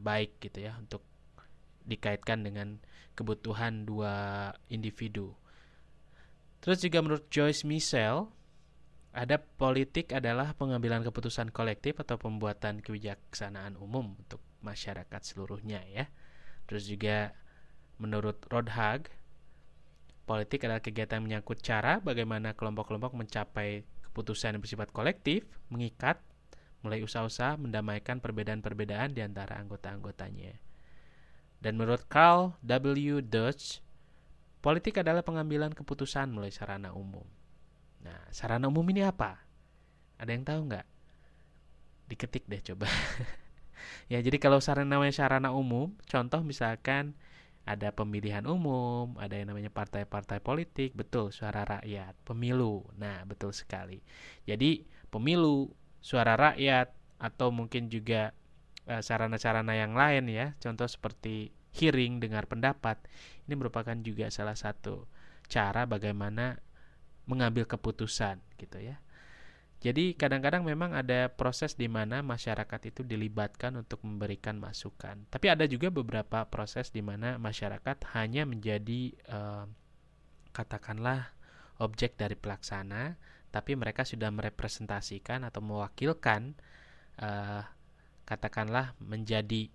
baik gitu ya untuk dikaitkan dengan kebutuhan dua individu. Terus juga menurut Joyce Michel, ada politik adalah pengambilan keputusan kolektif atau pembuatan kebijaksanaan umum untuk masyarakat seluruhnya ya. Terus juga menurut Rodhag, politik adalah kegiatan yang menyangkut cara bagaimana kelompok-kelompok mencapai keputusan yang bersifat kolektif, mengikat, mulai usaha-usaha mendamaikan perbedaan-perbedaan di antara anggota-anggotanya. Dan menurut Carl W. Dodge, politik adalah pengambilan keputusan melalui sarana umum. Nah, sarana umum ini apa? Ada yang tahu nggak? Diketik deh coba. Ya, jadi kalau namanya sarana umum, contoh misalkan ada pemilihan umum, ada yang namanya partai-partai politik, betul, suara rakyat, pemilu. Nah, betul sekali. Jadi, pemilu, suara rakyat, atau mungkin juga sarana-sarana yang lain ya, contoh seperti hearing, dengar pendapat, ini merupakan juga salah satu cara bagaimana mengambil keputusan gitu ya. Jadi kadang-kadang memang ada proses di mana masyarakat itu dilibatkan untuk memberikan masukan. Tapi ada juga beberapa proses di mana masyarakat hanya menjadi katakanlah objek dari pelaksana, tapi mereka sudah merepresentasikan atau mewakilkan, katakanlah menjadi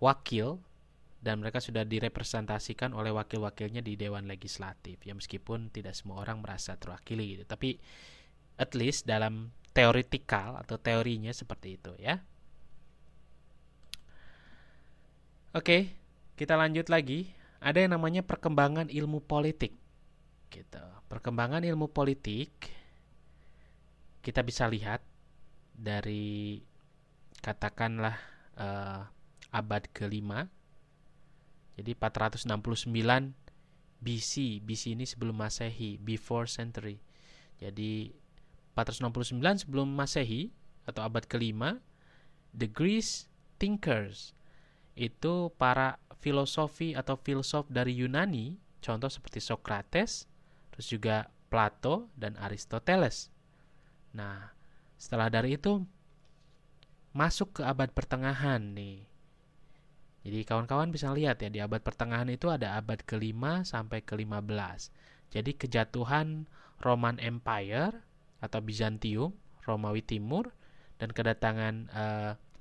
wakil, dan mereka sudah direpresentasikan oleh wakil-wakilnya di Dewan Legislatif. Ya meskipun tidak semua orang merasa terwakili gitu, tapi at least dalam teoretikal atau teorinya seperti itu ya. Oke, kita lanjut lagi. Ada yang namanya perkembangan ilmu politik. Gitu. Perkembangan ilmu politik kita bisa lihat dari katakanlah abad ke-5. Jadi 469 BC. BC ini sebelum Masehi, before century. Jadi 469 sebelum Masehi atau abad ke-5, the Greek thinkers itu para filosofi atau filsuf dari Yunani, contoh seperti Socrates, terus juga Plato dan Aristoteles. Nah, setelah dari itu masuk ke abad pertengahan nih. Jadi kawan-kawan bisa lihat ya, di abad pertengahan itu ada abad ke-5 sampai ke-15. Jadi kejatuhan Roman Empire atau Bizantium, Romawi Timur, dan kedatangan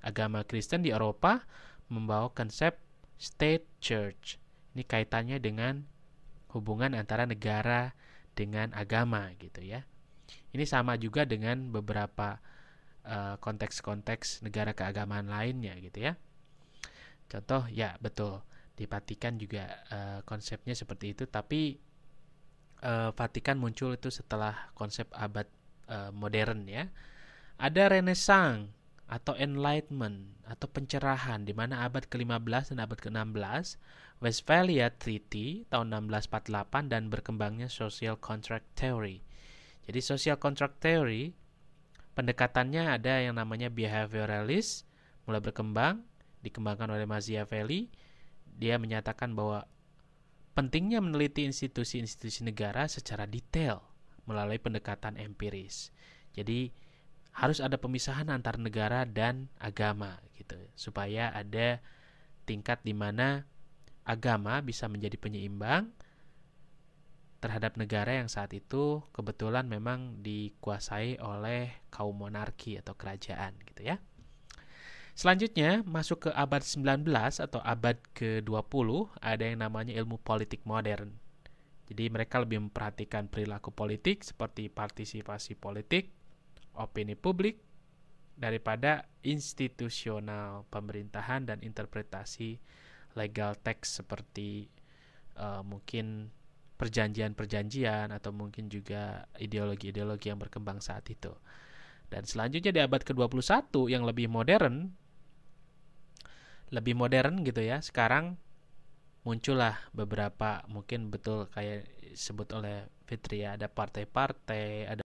agama Kristen di Eropa membawa konsep state church. Ini kaitannya dengan hubungan antara negara dengan agama gitu ya. Ini sama juga dengan beberapa konteks-konteks negara keagamaan lainnya gitu ya. Contoh ya betul, di Vatikan juga konsepnya seperti itu, tapi Vatikan muncul itu setelah konsep abad modern ya. Ada Renaissance atau Enlightenment atau pencerahan di mana abad ke-15 dan abad ke-16, Westphalia Treaty tahun 1648 dan berkembangnya social contract theory. Jadi social contract theory pendekatannya ada yang namanya behavioralist, mulai berkembang, dikembangkan oleh Machiavelli. Dia menyatakan bahwa pentingnya meneliti institusi-institusi negara secara detail melalui pendekatan empiris. Jadi harus ada pemisahan antar negara dan agama gitu, supaya ada tingkat di mana agama bisa menjadi penyeimbang terhadap negara yang saat itu kebetulan memang dikuasai oleh kaum monarki atau kerajaan gitu ya. Selanjutnya masuk ke abad 19 atau abad ke-20, ada yang namanya ilmu politik modern. Jadi mereka lebih memperhatikan perilaku politik seperti partisipasi politik, opini publik, daripada institusional pemerintahan dan interpretasi legal text seperti mungkin perjanjian-perjanjian atau mungkin juga ideologi-ideologi yang berkembang saat itu. Dan selanjutnya di abad ke-21 yang lebih modern gitu ya. Sekarang muncullah beberapa, mungkin betul kayak disebut oleh Fitri ya, ada partai-partai, ada